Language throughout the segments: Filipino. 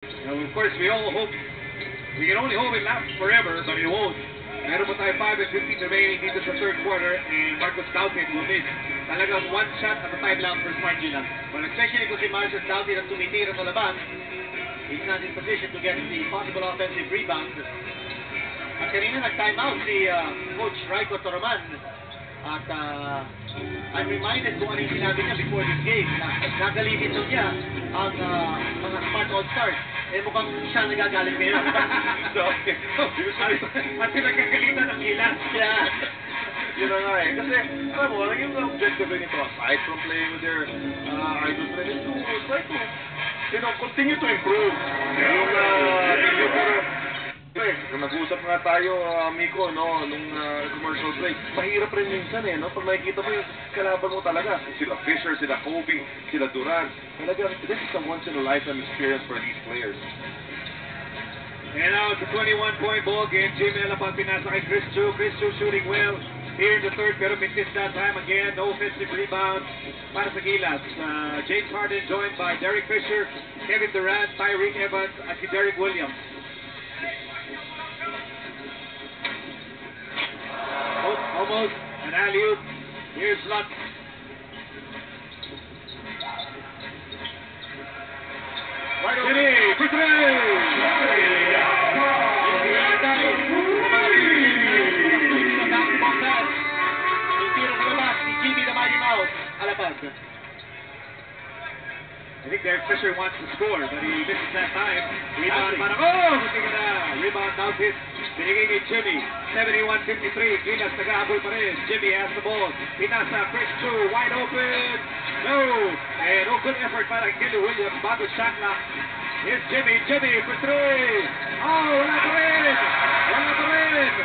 Now, of course, we all hope, we can only hope it lasts forever, but it won't. Meron pa tayo 5 and 15 remaining dito sa third quarter, and Marcus Dauphin will miss. Talagang one shot at a time lang for Smart Gilang. Well, especially kung si Marcus Dauphin ang tumitira sa labas, he's not in position to get the possible offensive rebound. At kanina nag-time out si Coach Raiko Toroman. At I'm reminded kung ano yung sinabi niya before this game. Nagalitin doon niya ang mga Smart All-Stars. Eh mukhang siya nagagalit ngayon. At pinagkagalitan ng ilan. Yeah. Yun na nga eh. Kasi, alam mo, yung objective nito, aside from playing with their idols, is to try to, continue to improve. Yung nag-uusap nga tayo, Miko, no, nung commercial break, mahirap rin minsan eh, no? Pag makikita mo yung kalaban mo talaga, sila Fisher, sila Kobe, sila Durant, talaga, this is a once-in-a-lifetime experience for these players. And now it's a 21-point ball game. Jimmy Alapag pinasa kay Chris Chu. Chris Chu shooting well here in the third, pero missed that time again. No offensive rebound para sa Gilas. James Harden joined by Derek Fisher, Kevin Durant, Tyreek Evans, at si Derek Williams. Almost an alley-oop. Here's Lutz. Right over. Jimmy, for three! I think Derek Fisher wants to score, but he misses that time. Rebound para, rebound Dauphin. Binigay ni Jimmy. 71-53. Gilas nag-ahabol pa rin. Jimmy has the ball. Pinasa, Chris Chu, wide open. No! And no good effort para Kelly Williams. Bago shot clock. Here's Jimmy. Jimmy for three. Oh, wala pa rin! Wala pa rin!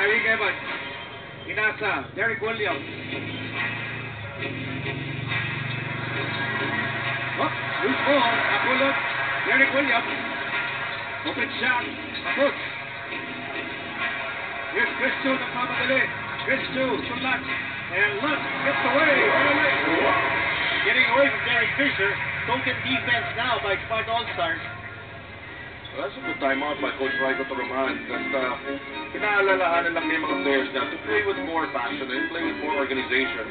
Tyreek Evans. Pinasa, Derek Williams. Oh, loose ball. Napulot. Derek Williams. Open shot. Kaput. Here's Chris Chu nagmamadali. Chris Chu to Lutz. And Lutz gets away. Getting away from Derek Fisher. Token defense now by Smart All-Stars. Well, that's a good timeout by Coach Raiko Toroman. Just pinaalalahanan lang niya yung mga players niya to play with more passion and play with more organization.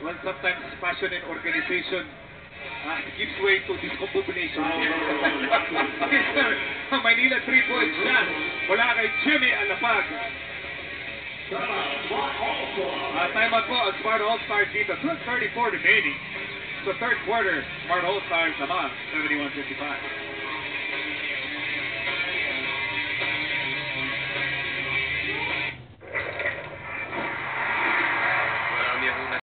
Well, sometimes passion and organization gives way to discombobulation. Ang Maynila 3-point shot mula kay Jimmy Alapag. Timeout po ang Smart All-Stars dito. 2:34 remaining. So third quarter, Smart All-Stars naman, 71-55.